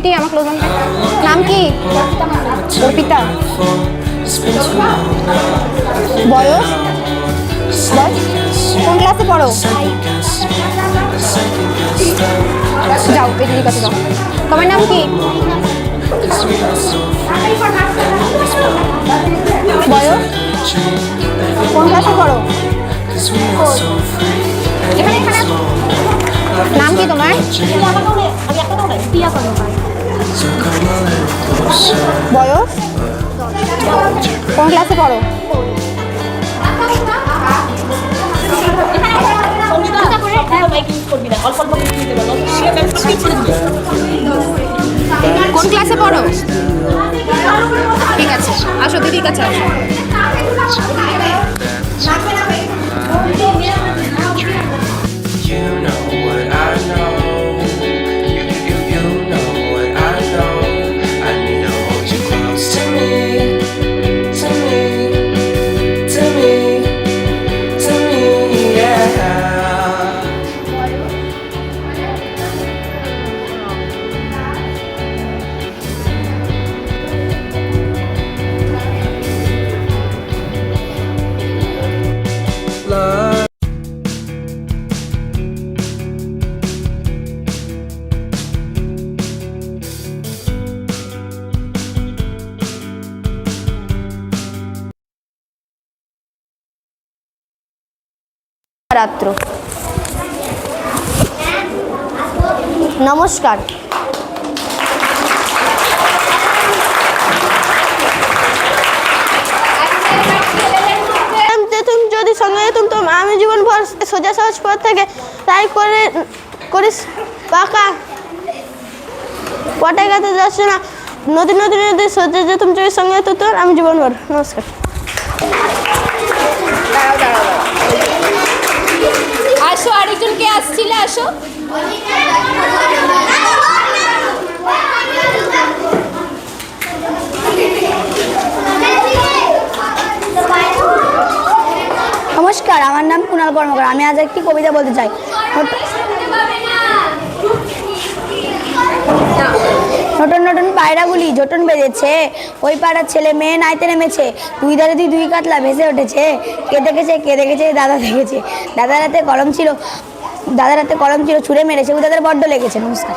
সুইটি আমার ক্লোজ নাম কি? অর্পিতা। বয়স? কোন ক্লাসে পড়ো? যাও দিদির কাছে যাও। তোমার নাম কি? বয়স? কোন ক্লাসে পড়ো? এখানে এখানে। নাম কি তোমার? বয়স? কোন ক্লাসে পড়ো? কোন ক্লাসে পড়ো? ঠিক আছে, আসো দিদির কাছে আসো। রাত্র। নমস্কার। যদি সঙ্গে যেতুম তো আমি জীবনভর সোজা সহজ পথ থেকে তাই করে করিস পাকা পটে গাতে যাচ্ছে না নদী নদী নদী সোজা যেতুম যদি সঙ্গে যেত তোর আমি জীবনভর। নমস্কার। আসো, আরেকজন কে আসছিলে? আসো। নমস্কার, আমার নাম কুণাল কর্মকার। আমি আজ একটি কবিতা বলতে চাই। নতুন নতুন পায়রাগুলি জোটন বেঁধেছে, ওই পাড়ার ছেলে মেয়ে নাইতে নেমেছে, দুই ধারে দুই কাতলা ভেসে উঠেছে, কে দেখেছে দাদা দেখেছে, দাদার হাতে কলম ছিল ছুঁড়ে মেরেছে, ওই দাদার বড্ড লেগেছে। নমস্কার।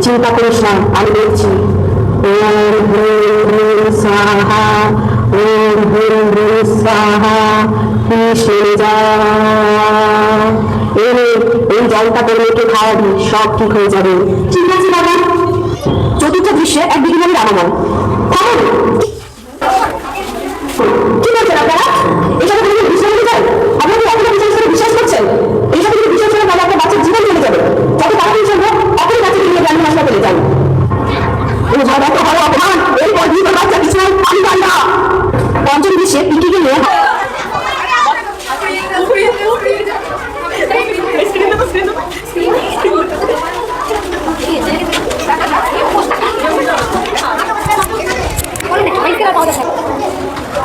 চিন্তা করিস না, আমি বলছি। ওম হ্রীং স্বাহা, ওম হ্রীং স্বাহা, মিশে যা। এই জলটা করে মেয়েকে খাওয়াবি, সব ঠিক হয়ে যাবে। ঠিক আছে বাবা। চতুর্থ দৃশ্যে একদিকে বলে রামামন কি বলছেন আপনারা? এইসব যদি বিশ্বাস হতে চাই, আপনারা এতটা বিশ্বাস করছেন? এইসব যদি বিশ্বাস করে তাহলে আপনার বাচ্চার জীবন চলে যাবে। যত তাড়াতাড়ি সম্ভব এখনই বাচ্চাকে নিয়ে গ্রামীণ হাসপাতালে যান। এরপর দ্রুত বাচ্চা বিছানায় পানি পান না। পঞ্চম দৃশ্যে পিকিকে নিয়ে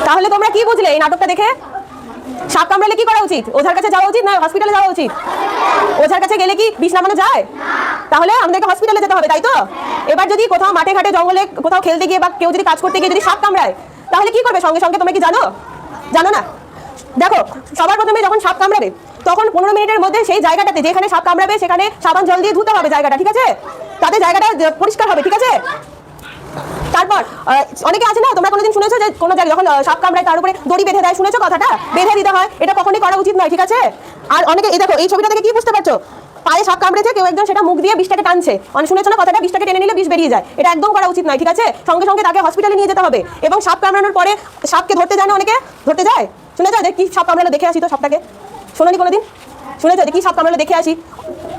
তাহলে তোমরা কি বুঝলে এই নাটকটা দেখে? সাপ কামড়ালে কি করা উচিত? ওঝার কাছে যাওয়া উচিত না হসপিটালে যাওয়া উচিত? ওঝার কাছে গেলে কি বিষ নামানো যায়? তাহলে আমাদেরকে হসপিটালে যেতে হবে, তাই তো? এবার যদি কোথাও মাঠে ঘাটে জঙ্গলে কোথাও খেলতে গিয়ে বা কেউ যদি কাজ করতে গিয়ে যদি সাপ কামড়ায়, তাহলে কি করবে সঙ্গে সঙ্গে? তোমরা কি জানো? জানো না? দেখো, সবার প্রথমে যখন সাপ কামড়াবে তখন 15 মিনিটের মধ্যে সেই জায়গাটাতে যেখানে সাপ কামড়াবে সেখানে সাবান জল দিয়ে ধুতে হবে জায়গাটা, ঠিক আছে? তাতে জায়গাটা পরিষ্কার হবে, ঠিক আছে? তারপর অনেকে আছে না, তোমরা কোনোদিন শুনেছো যে কোনো জায়গায় যখন সাপ কামড়ায় তার উপরে দড়ি বেঁধে দেয়? শুনেছো কথাটা? বেঁধে দিতে হয়, এটা কখনোই করা উচিত নয়, ঠিক আছে? আর অনেকে এই দেখো, এই ছবিটা থেকে কি বুঝতে পারছো? পায়ে সাপ কামড়েছে, কেউ একজন সেটা মুখ দিয়ে বিষটাকে টানছে। অনেক শুনেছো না কথাটা? বিষটাকে টেনে নিলে বিষ বেরিয়ে যায়। এটা একদম করা উচিত নয়, ঠিক আছে? সঙ্গে সঙ্গে তাকে হসপিটালে নিয়ে যেতে হবে। এবং সাপ কামড়ানোর পরে সাপকে ধরতে যায় না অনেকে? ধরতে যায়, শুনেছো যে কি সাপ কামড়ালো দেখে আসি তো সাপটাকে? শোনোনি কোনোদিন? শুনেছো যে কি সাপ কামড়ালো দেখে আসি,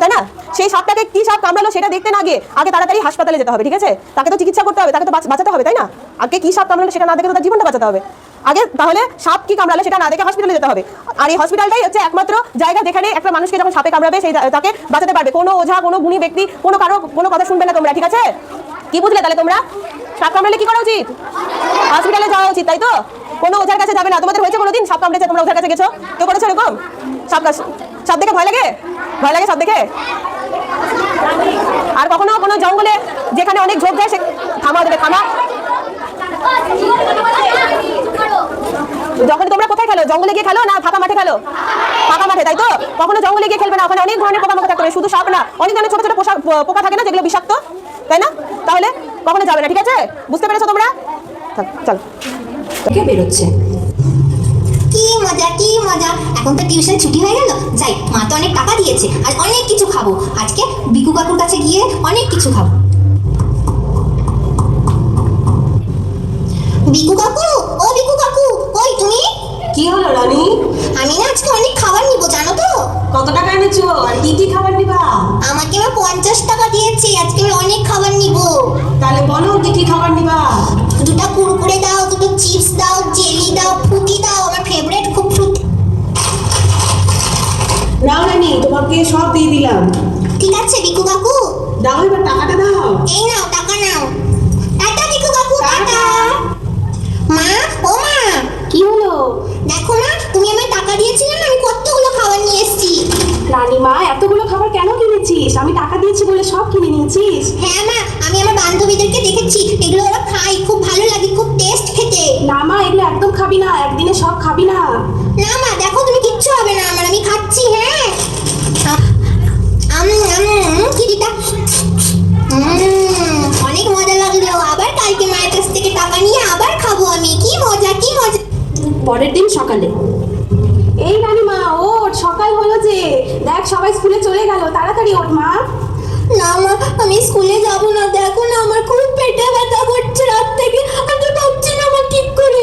তাই না? সেই সাপটাকে কি সাপ কামড়ালো সেটা দেখতে না গিয়ে আগে তাড়াতাড়ি হাসপাতালে যেতে হবে, ঠিক আছে? তাকে তো চিকিৎসা করতে হবে, তাকে তো বাঁচাতে হবে, তাই না? আগে কি সাপ কামড়ালো সেটা না দেখে তো তার জীবনটা বাঁচাতে হবে আগে। তাহলে সাপ কি কামড়ালো সেটা না দেখে হসপিটালে যেতে হবে। আর এই হসপিটালটাই হচ্ছে একমাত্র জায়গা যেখানে একটা মানুষকে যখন সাপে কামড়াবে সেই তাকে বাঁচাতে পারবে। কোনো ওঝা, কোনো গুণী ব্যক্তি, কোনো কারো কোনো কথা শুনবে না তোমরা, ঠিক আছে? কি বুঝলে তাহলে তোমরা? সাপ কামড়ালে কি করা উচিত? হসপিটালে যাওয়া উচিত, তাই তো? কোনো ওঝার কাছে যাবে না। তোমাদের হয়েছে কোনোদিন সাপ কামড়েছে, তোমরা ওঝার কাছে গেছো? কেউ করেছো এরকম? সাপ দেখে ভয় লাগে? ভয় লাগে সাপ দেখে? আর কখনো কোনো জঙ্গলে যেখানে অনেক ঝোপ যায়, সে থামা দেবে, থামা। যখন তোমরা কোথায় খেলো? জঙ্গলে গিয়ে খেলো না ফাঁকা মাঠে খেলো? ফাঁকা মাঠে, তাই তো? কখনো জঙ্গলে গিয়ে খেলবে না, ওখানে অনেক ধরনের পোকামাকড় থাকবে, শুধু সাপ না, অনেক ধরনের ছোট ছোট পোকা থাকে না যেগুলো বিষাক্ত, তাই না? তাহলে কখনো যাবে না, ঠিক আছে? বুঝতে পেরেছো তোমরা? চলো কে বেরোচ্ছে? কি মজা, কি মজা! এখন তো টিউশন ছুটি হয়ে গেল। যাই, মা তো অনেক টাকা দিয়েছে, আর অনেক কিছু খাবো আজকে। বিকু কাকুর কাছে গিয়ে অনেক কিছু খাবো। ওকে সব দিয়ে দিলাম। ঠিক আছে বিকু কাকু, দাও এবার টাকাটা দাও। এই নাও টাকা নাও। টাটা বিকু কাকু, টাটা। মা, ও মা, কি হলো? দেখো না, তুমি আমায় টাকা দিয়েছিলে না, আমি কতগুলো খাবার নিয়ে এসেছি। রানীমা, এতগুলো খাবার কেন কিনেছিস? আমি টাকা দিয়েছি বলে সব কিনে নিয়েছিস? হ্যাঁ মা, আমি আমার বান্ধবীদেরকে দেখেছি, এগুলো ওরা খায়, খুব ভালো লাগে, খুব টেস্ট খেতে। না মা, এগুলো একদম খাবি না, একদিনে সব খাবি না। না মা, দেখো তুমি, কিচ্ছু হবে না আমার, আমি খাচ্ছি। হ্যাঁ খিরিটা অনেক মজা লাগলো। আবার কালকে মায়ের কাছ থেকে টাকা নিয়ে আবার খাবো আমি। কি মজা, কি মজা। পরের দিন সকালে, এই রানীমা ওঠ, সকাল হলো যে, দেখ সবাই স্কুলে চলে গেল, তাড়াতাড়ি ওঠ মা। না মা, আমি স্কুলে যাব না। দেখো না, আমার খুব পেটে ব্যথা করছে রাত থেকে, আমি ভাবছি না আমার ঠিক করে।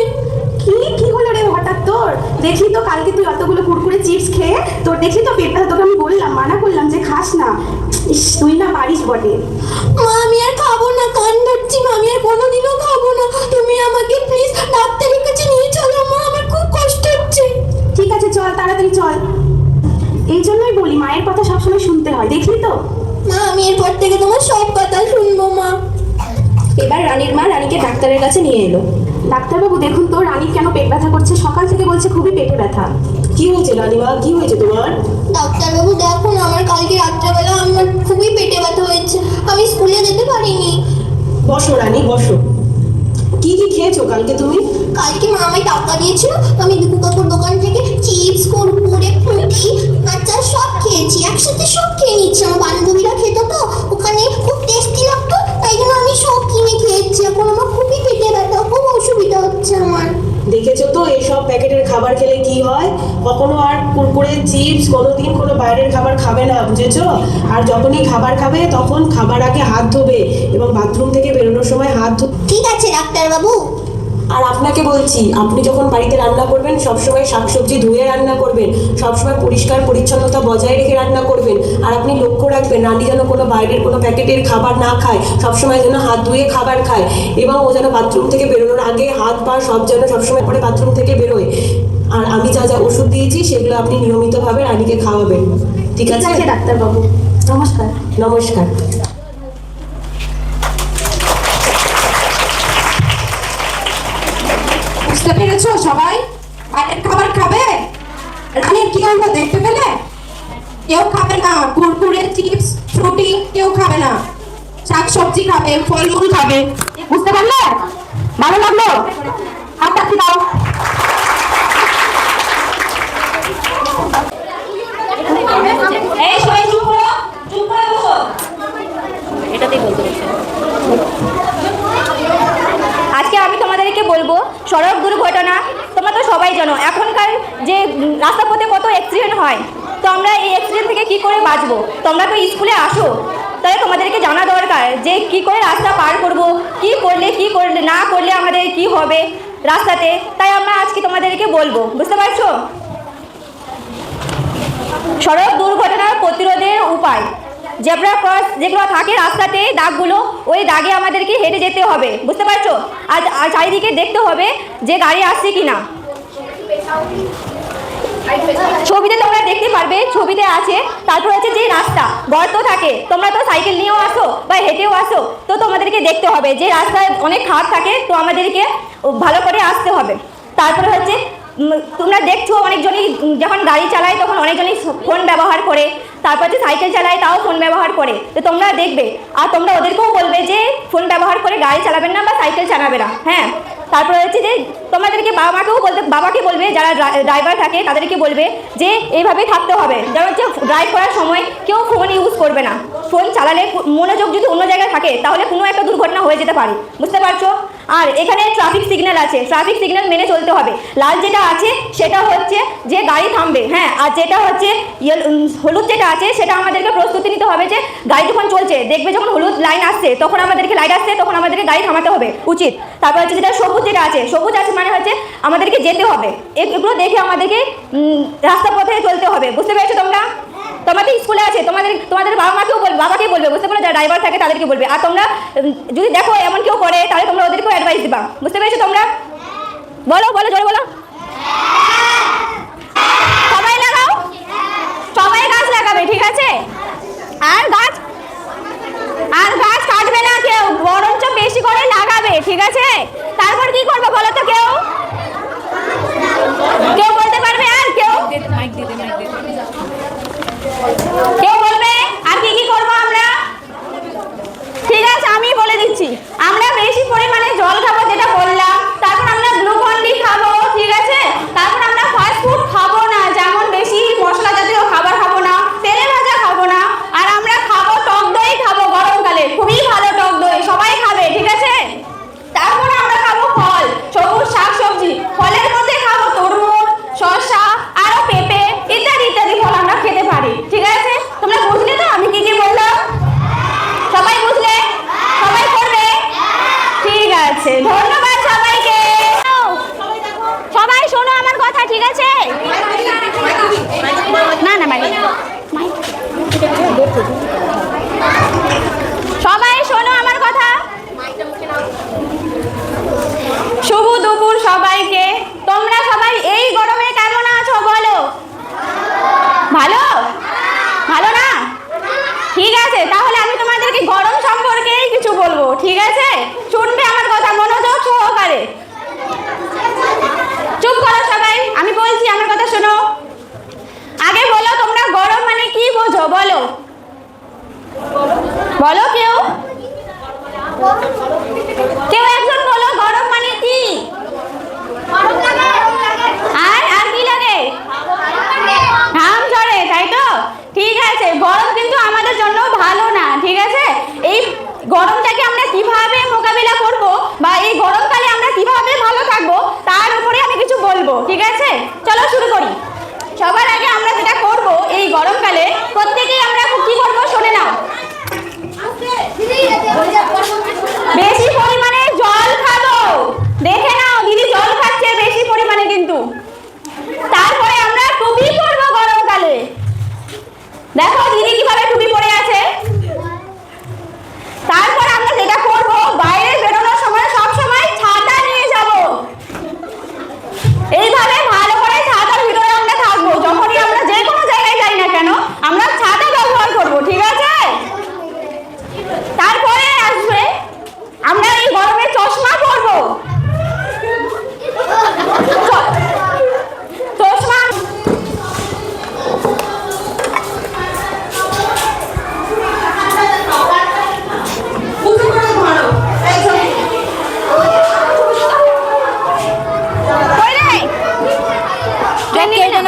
কি হলো রে হঠাৎ তোর? দেখলি তো কালকে তুই অতগুলো কুরকুরে চিপস খেয়ে তোর দেখলি তো পেট ব্যথা, তোকে আমি বললাম, মানা করলাম যে খাস না। ইস, তুই না পারিস বটে। মা, আমি আর খাবো না, কান ধরছি মা, আমি আর কোনোদিনও খাবো না। তুমি আমাকে প্লিজ ডাক্তারের কাছে নিয়ে চলো মা, আমার খুব কষ্ট হচ্ছে। ঠিক আছে চল, তাড়াতাড়ি চল। এই জন্যই বলি মায়ের কথা সবসময় শুনতে হয়, দেখলি তো। মা, আমি এরপর থেকে তোমার সব কথা শুনবো মা। এবার রানীর মা রানীকে ডাক্তারের কাছে নিয়ে এলো। ডাক্তারবাবু দেখুন তো, রানীর কেন পেট ব্যথা করছে? সকাল থেকে বলছে খুবই পেটে ব্যথা। কি হয়েছে রানীমা, কি হয়েছে তোমার? ডাক্তারবাবু দেখো না, আমার কালকে রাত্রেবেলা আমার খুবই পেটে ব্যথা হয়েছে, আমি স্কুলে যেতে পারিনি। বসো রানী, বসো। কি খেয়েছো কালকে তুমি? কালকে মা আমায় টাকা দিয়েছিল, আমি বিকু কাকুর দোকান থেকে চিপস, কুরকুরে, ফ্রুটি, আচার সব খেয়েছি, একসাথে সব খেয়ে নিচ্ছি। আমার বান্ধবীরা খেত তো, ওখানে খুব টেস্টি লাগতো, তাই জন্য আমি সব কিনে খেয়েছি। এখন আমার খুবই পেটে ব্যথা, খুব অসুবিধা হচ্ছে আমার। দেখেছো তো এইসব প্যাকেটের খাবার খেলে কি হয়? কখনো আর কুরকুরে চিপস কোনোদিন কোনো বাইরের খাবার খাবে না, বুঝেছো? আর যখনই খাবার খাবে তখন খাবার আগে হাত ধোবে এবং বাথরুম থেকে বেরোনোর সময় হাত ঠিক আছে ডাক্তারবাবু। আর আপনাকে বলছি, আপনি যখন বাড়িতে রান্না করবেন সবসময় শাকসবজি ধুয়ে রান্না করবেন, সবসময় পরিষ্কার পরিচ্ছন্নতা বজায় রেখে রান্না করবেন। আর আপনি লক্ষ্য রাখবেন রানী যেন কোনো বাইরের কোনো প্যাকেটের খাবার না খায়, সবসময় যেন হাত ধুয়ে খাবার খায়, এবং ও যেন বাথরুম থেকে বেরোনোর আগে হাত পা সব যেন সবসময় পরে বাথরুম থেকে বেরোয়। আর আমি যা যা ওষুধ দিয়েছি সেগুলো আপনি নিয়মিতভাবে রানীকে খাওয়াবেন, ঠিক আছে? ডাক্তারবাবু, নমস্কার। নমস্কার। বুঝতে পেরেছো সবাই? বাইরের খাবার খাবে? রানীর কি হলো দেখতে পেলে? কেউ খাবে না কুরকুরে চিপস ফ্রুটি, কেউ খাবে না, শাক সবজি খাবে, ফলমূল খাবে। বুঝতে পারলে? ভালো লাগলো? হাতটা কি দাও। এই সবাই চুপ করো, চুপ করে বসো। আজকে আমি তোমাদেরকে বলবো সড়ক দুর্ঘটনা। তোমরা তো সবাই জানো এখনকার যে রাস্তা পথে কত অ্যাক্সিডেন্ট হয়, তো আমরা এই অ্যাক্সিডেন্ট থেকে কি করে বাঁচবো? তোমরা তো স্কুলে আসো, তাহলে তোমাদেরকে জানা দরকার যে কি করে রাস্তা পার করব, কি করলে না করলে আমাদের কি হবে রাস্তাতে। তাই আমরা আজকে তোমাদেরকে বলবো, বুঝতে পারছো? সড়ক দুর্ঘটনার প্রতিরোধের উপায়। জেব্রা ক্রস যেগুলো থাকে রাস্তাতে দাগগুলো, ওই দাগে আমাদেরকে হেঁটে যেতে হবে, বুঝতে পারছো? আর চারিদিকে দেখতে হবে যে গাড়ি আসছে কিনা। ছবিতে তোমরা দেখতে পারবে, ছবিতে আছে। তারপর হচ্ছে যে রাস্তা গর্ত থাকে, তোমরা তো সাইকেল নিয়েও আসো বা হেঁটেও আসো, তো তোমাদেরকে দেখতে হবে যে রাস্তায় অনেক খাদ থাকে, তো আমাদেরকে ভালো করে আসতে হবে। তারপরে হচ্ছে তোমরা দেখছো অনেকজনই যখন গাড়ি চালায় তখন অনেকজনই ফোন ব্যবহার করে, তারপর যে সাইকেল চালায় তাও ফোন ব্যবহার করে, তো তোমরা দেখবে আর তোমরা ওদেরকেও বলবে যে ফোন ব্যবহার করে গাড়ি চালাবেন না বা সাইকেল চালাবে না। হ্যাঁ, তারপরে হচ্ছে যে তোমাদেরকে বাবাকে বলবে, যারা ড্রাইভার থাকে তাদেরকে বলবে যে এইভাবেই থাকতে হবে, যেমন হচ্ছে ড্রাইভ করার সময় কেউ ফোন ইউজ করবে না। ফোন চালালে মনোযোগ যদি অন্য জায়গায় থাকে তাহলে কোনো একটা দুর্ঘটনা হয়ে যেতে পারে, বুঝতে পারছো? আর এখানে ট্রাফিক সিগন্যাল আছে, ট্রাফিক সিগন্যাল মেনে চলতে হবে। লাল যেটা আছে সেটা হচ্ছে যে গাড়ি থামবে, হ্যাঁ, আর যেটা হচ্ছে হলুদ যেটা আছে সেটা আমাদেরকে প্রস্তুতি নিতে হবে যে গাড়ি যখন চলছে, দেখবে যখন হলুদ লাইন আসছে তখন আমাদেরকে লাইট আসছে তখন আমাদেরকে গাড়ি থামাতে হবে উচিত। তারপর হচ্ছে যেটা সবুজ যেটা আছে, সবুজ আছে মানে হচ্ছে আমাদেরকে যেতে হবে, এগুলো দেখে আমাদেরকে রাস্তা পথে চলতে হবে, বুঝতে পেরেছো তোমরা? তোমাদের স্কুলে আছে, তোমাদের বাবাকে বলবে, বুঝতে পারো? যারা ড্রাইভার থাকে তাদেরকে বলবে। আর তোমরা যদি দেখো এমন কেউ করে তাহলে তোমরা ওদেরকেও অ্যাডভাইস দিবা, বুঝতে পেরেছো তোমরা? বলো জোরে বলো। সবাই লাগাও, সবাই গাছ লাগাবে, ঠিক আছে? আর গাছ কাটবে না কেউ, বরঞ্চ বেশি করে লাগাবে, ঠিক আছে? তারপর কি করবো বলো তো, কেউ বলতে পারবে? আর কেউ বলবে আর কি কি করবো আমরা? ঠিক আছে, আমি বলে দিচ্ছি। আমরা বেশি পরিমাণে জল খাবো, যেটা বললাম। তারপর আমরা গ্লুকন ডি খাবো, ঠিক আছে? তারপর আমরা ফাস্ট ফুড খাবো না, যেমন বেশি মশলা জাতীয় খাবার খাবো না, তেলে ভাজা খাবো না। আর আমরা খাবো টক দই খাবো গরমকালে, খুবই ভালো টক দই, সবাই খাবে, ঠিক আছে? তারপরে আমরা খাবো ফল, সবুজ শাকসবজি। ফলের মধ্যে খাবো তরমুজ, শসা, আরো পেঁপে ইত্যাদি ইত্যাদি ফল আমরা খেতে পারি, ঠিক আছে? তোমরা বুঝলে তো আমি কি কি বললাম? সবাই বুঝলে? সবাই করবে? ঠিক আছে, ধন্যবাদ সবাইকে। সবাই শোনো আমার কথা, ঠিক আছে? না না বাইরে সবাই শোনো আমার কথা। শুভ দুপুর সবাইকে। তোমরা সবাই এই গরমে কেমন আছো বলো? ভালো? ভালো না? ঠিক আছে, তাহলে আমি তোমাদেরকে গরম সম্পর্কেই কিছু বলবো, ঠিক আছে? শুনবে আমার কথা মনোযোগ সহকারে। চুপ করো সবাই, আমি বলছি, আমার কথা শোনো। আগে বলো তোমরা গরম মানে কি বোঝো, বলো বলো। কেউ একজন বলো গরম মানে কি? আর কি লাগে? ঘাম ঝরে, তাই তো? ঠিক আছে, গরম কিন্তু আমাদের জন্য ভালো না, ঠিক আছে? এই গরমটাকে আমরা কিভাবে মোকাবিলা করব বা এই গরমকালে আমরা কিভাবে ভালো থাকবো তার উপরে আমি কিছু বলবো, ঠিক আছে? চলো শুরু করি। সবার আগে আমরা যেটা করব এই গরমকালে, প্রত্যেকেই আমরা কি করব শুনে নাও। বেশি পরিমাণে জল খাবো, দেখে নাও দিদি জল খাচ্ছে বেশি পরিমাণে কিন্তু। তারপরে আমরা টুপি পরবো গরমকালে, দেখো দিদি কিভাবে টুপি পরে আছে। তারপর আমরা যেটা করব, বাইরে বেরোনোর সময় সব সময় ছাতা নিয়ে যাব। এইভাবে ভালো করে ছাতার ভিতরে আমরা থাকবো, যখনই আমরা যে কোনো জায়গায় যাই না কেন আমরা ছাতা ব্যবহার করব, ঠিক আছে? তারপরে আসবে আমরা এই গরমে চশমা পরবো। চশমা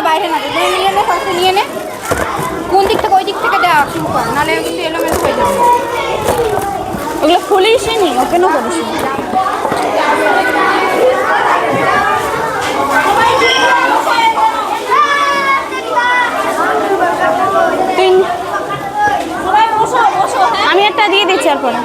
বাইরে না নিয়ে নে, ফার্স্টে নিয়ে নে। কোন দিক থেকে ওই দিক থেকে দেওয়া শুরু কর, নাহলে কিন্তু এলোমেলো হয়ে যাবে। ওগুলো খুলিস নি, ওপেনও করিস নি। আমি একটা দিয়ে দিচ্ছি, এরপরে